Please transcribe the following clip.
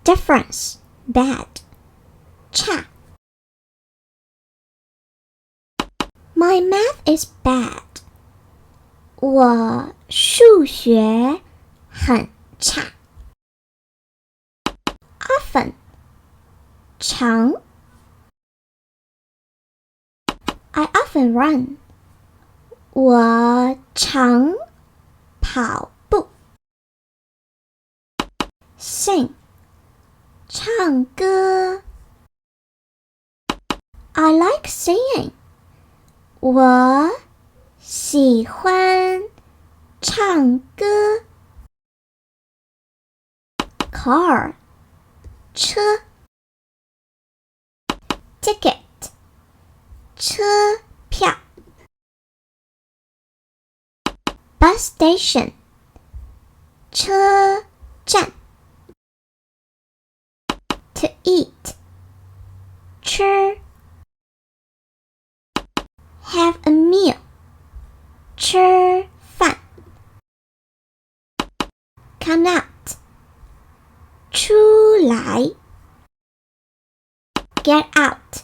difference, bad, 差。My math is bad. 我数学很差。Often, 常。I often run. 我常跑步。Sing, 唱歌。I like singing. 我喜欢唱歌。Car, 车。Ticket, 车票。Bus station, 车站。To eat, 吃。Have a meal, 吃饭。Come out, 出来。Get out,